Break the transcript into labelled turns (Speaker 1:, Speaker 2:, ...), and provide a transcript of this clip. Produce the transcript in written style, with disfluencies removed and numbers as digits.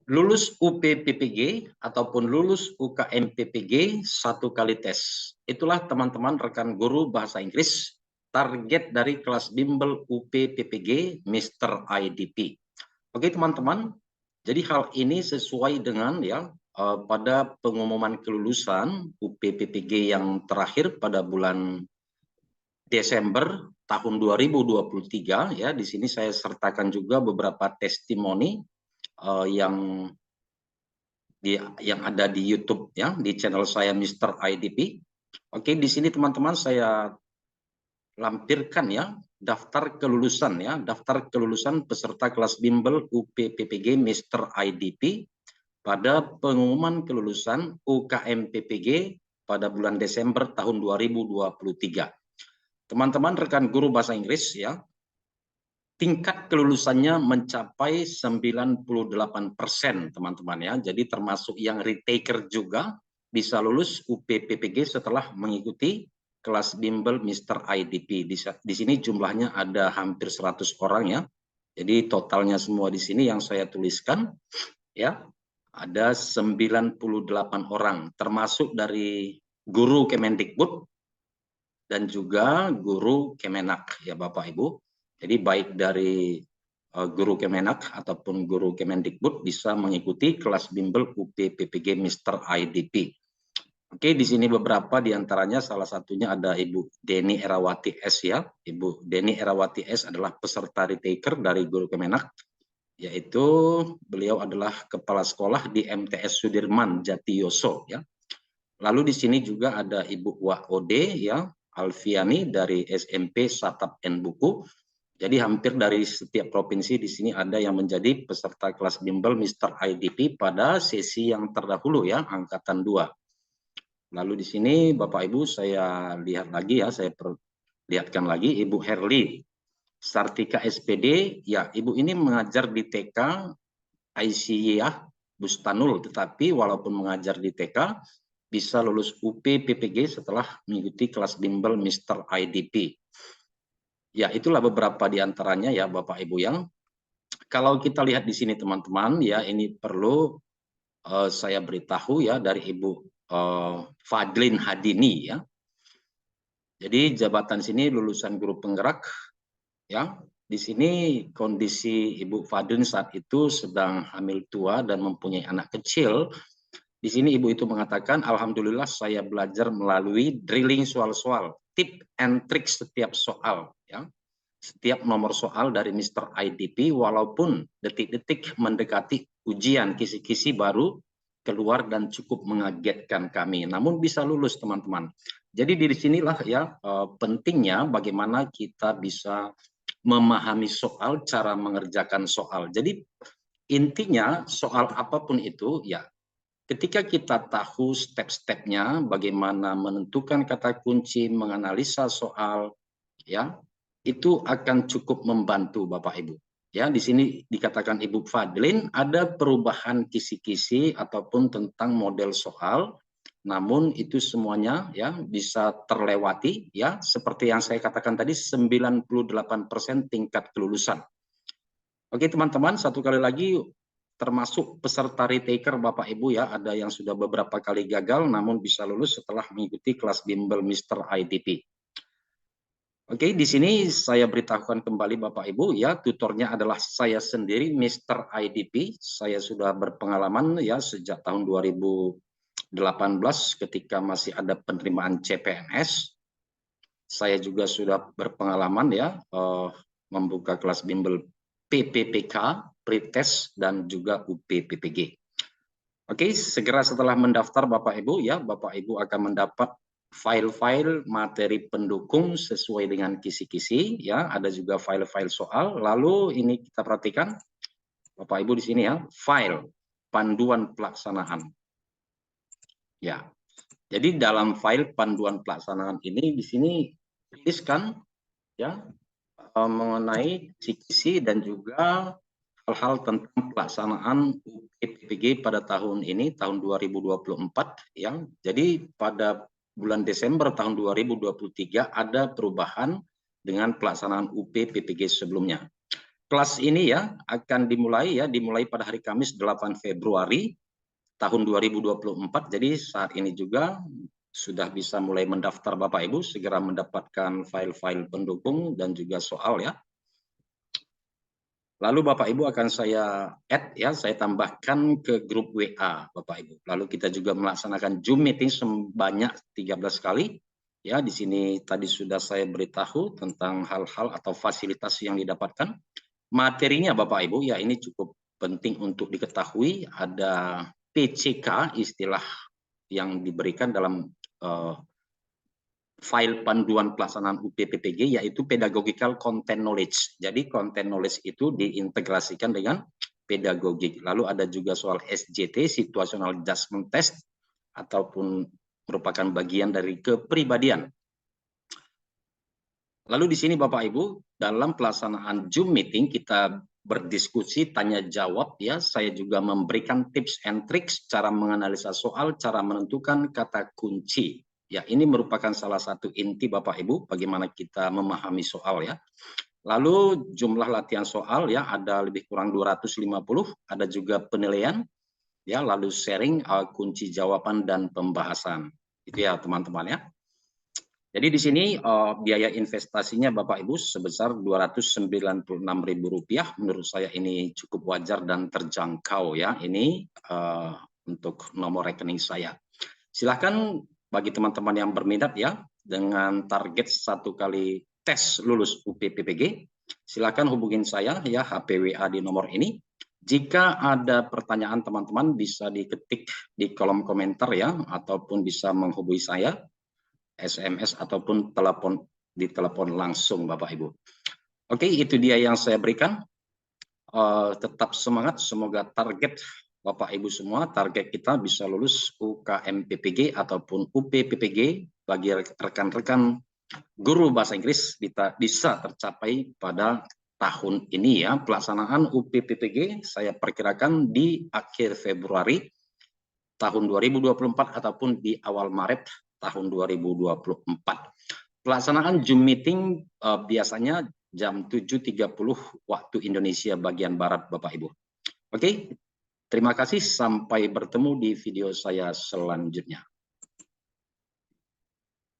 Speaker 1: Lulus UPPPG ataupun lulus UKM PPG 1 kali tes. Itulah teman-teman rekan guru bahasa Inggris target dari kelas bimbel UPPPG Mr. IDP. Oke teman-teman, jadi hal ini sesuai dengan pada pengumuman kelulusan UPPPG yang terakhir pada bulan Desember tahun 2023 ya. Di sini saya sertakan juga beberapa testimoni yang ada di YouTube ya, di channel saya Mr. IDP. Oke, di sini teman-teman saya lampirkan ya daftar kelulusan peserta kelas bimbel UPPPG Mr. IDP pada pengumuman kelulusan UKM PPG pada bulan Desember tahun 2023. Teman-teman rekan guru bahasa Inggris ya, tingkat kelulusannya mencapai 98% teman-teman ya. Jadi termasuk yang retaker juga bisa lulus UPPPG setelah mengikuti kelas bimbel Mr. IDP. Di sini jumlahnya ada hampir 100 orang ya. Jadi totalnya semua di sini yang saya tuliskan ya ada 98 orang termasuk dari guru Kemendikbud dan juga guru Kemenak ya Bapak Ibu. Jadi baik dari guru Kemenak ataupun guru Kemendikbud bisa mengikuti kelas bimbel UPPPG Mr. IDP. Oke, di sini beberapa diantaranya salah satunya ada Ibu Deni Erawati S ya. Ibu Deni Erawati S adalah peserta retaker dari guru Kemenak, yaitu beliau adalah kepala sekolah di MTS Sudirman Jatiyoso ya. Lalu di sini juga ada Ibu Waode ya, Alfiani dari SMP Satap N Buku. Jadi hampir dari setiap provinsi di sini ada yang menjadi peserta kelas bimbel Mr. IDP pada sesi yang terdahulu ya, angkatan 2. Lalu di sini Bapak Ibu saya lihat lagi ya, saya perlihatkan lagi Ibu Herli Sartika SPD, ya Ibu ini mengajar di TK Aisyah Bustanul, tetapi walaupun mengajar di TK bisa lulus UPPPG setelah mengikuti kelas bimbel Mr. IDP. Ya, itulah beberapa di antaranya ya Bapak Ibu yang kalau kita lihat di sini teman-teman ya, ini perlu saya beritahu ya dari Ibu Fadlin Hadini ya. Jadi jabatan sini lulusan guru penggerak ya. Di sini kondisi Ibu Fadlin saat itu sedang hamil tua dan mempunyai anak kecil. Di sini Ibu itu mengatakan, alhamdulillah saya belajar melalui drilling soal-soal, tip and trick setiap soal ya. Setiap nomor soal dari Mr. IDP walaupun detik-detik mendekati ujian, kisi-kisi baru keluar dan cukup mengagetkan kami. Namun bisa lulus teman-teman. Jadi di sinilah ya pentingnya bagaimana kita bisa memahami soal, cara mengerjakan soal. Jadi intinya soal apapun itu ya ketika kita tahu step-stepnya, bagaimana menentukan kata kunci, menganalisa soal, ya itu akan cukup membantu Bapak Ibu. Ya, di sini dikatakan Ibu Fadlin ada perubahan kisi-kisi ataupun tentang model soal, namun itu semuanya ya bisa terlewati ya seperti yang saya katakan tadi 98% tingkat kelulusan. Oke teman-teman, satu kali lagi termasuk peserta retaker Bapak Ibu ya, ada yang sudah beberapa kali gagal namun bisa lulus setelah mengikuti kelas bimbel Mr. IDP. Oke, di sini saya beritahukan kembali Bapak Ibu ya, tutornya adalah saya sendiri Mr. IDP. Saya sudah berpengalaman ya sejak tahun 2018 ketika masih ada penerimaan CPNS. Saya juga sudah berpengalaman ya membuka kelas bimbel PPPK, Pretest dan juga UPPPG. Oke, segera setelah mendaftar Bapak Ibu ya, Bapak Ibu akan mendapat file-file materi pendukung sesuai dengan kisi-kisi ya, ada juga file-file soal. Lalu ini kita perhatikan Bapak Ibu di sini ya, file panduan pelaksanaan. Ya. Jadi dalam file panduan pelaksanaan ini di sini tuliskan ya mengenai kisi-kisi dan juga hal-hal tentang pelaksanaan UPPPG pada tahun ini, tahun 2024 ya. Jadi pada bulan Desember tahun 2023 ada perubahan dengan pelaksanaan UPPPG sebelumnya. Kelas ini ya akan dimulai pada hari Kamis 8 Februari tahun 2024. Jadi saat ini juga sudah bisa mulai mendaftar Bapak Ibu, segera mendapatkan file-file pendukung dan juga soal ya. Lalu Bapak Ibu akan saya add ya, saya tambahkan ke grup WA Bapak Ibu. Lalu kita juga melaksanakan Zoom meeting sebanyak 13 kali. Ya, di sini tadi sudah saya beritahu tentang hal-hal atau fasilitas yang didapatkan. Materinya Bapak Ibu, ya ini cukup penting untuk diketahui. Ada PCK, istilah yang diberikan dalam file panduan pelaksanaan UPPPG, yaitu Pedagogical Content Knowledge. Jadi content knowledge itu diintegrasikan dengan pedagogik. Lalu ada juga soal SJT, Situational Judgment Test, ataupun merupakan bagian dari kepribadian. Lalu di sini Bapak Ibu, dalam pelaksanaan Zoom meeting kita berdiskusi, tanya jawab ya. Saya juga memberikan tips and tricks cara menganalisa soal, cara menentukan kata kunci. Ya, ini merupakan salah satu inti Bapak Ibu bagaimana kita memahami soal ya. Lalu jumlah latihan soal ya ada lebih kurang 250, ada juga penilaian ya, lalu sharing kunci jawaban dan pembahasan. Itu ya teman-teman ya. Jadi di sini biaya investasinya Bapak Ibu sebesar Rp296.000. Menurut saya ini cukup wajar dan terjangkau ya. Ini untuk nomor rekening saya. Silakan bagi teman-teman yang berminat ya dengan target 1 kali tes lulus UPPPG, silakan hubungin saya ya, HPWA di nomor ini. Jika ada pertanyaan teman-teman bisa diketik di kolom komentar ya, ataupun bisa menghubungi saya SMS ataupun telepon langsung Bapak Ibu. Oke, itu dia yang saya berikan. Tetap semangat, semoga target Bapak Ibu semua, target kita bisa lulus UKMPPG ataupun UPPPG bagi rekan-rekan guru bahasa Inggris bisa tercapai pada tahun ini ya. Pelaksanaan UPPPG saya perkirakan di akhir Februari tahun 2024 ataupun di awal Maret tahun 2024. Pelaksanaan Zoom meeting biasanya jam 7.30 waktu Indonesia bagian Barat Bapak Ibu. Oke, terima kasih, sampai bertemu di video saya selanjutnya.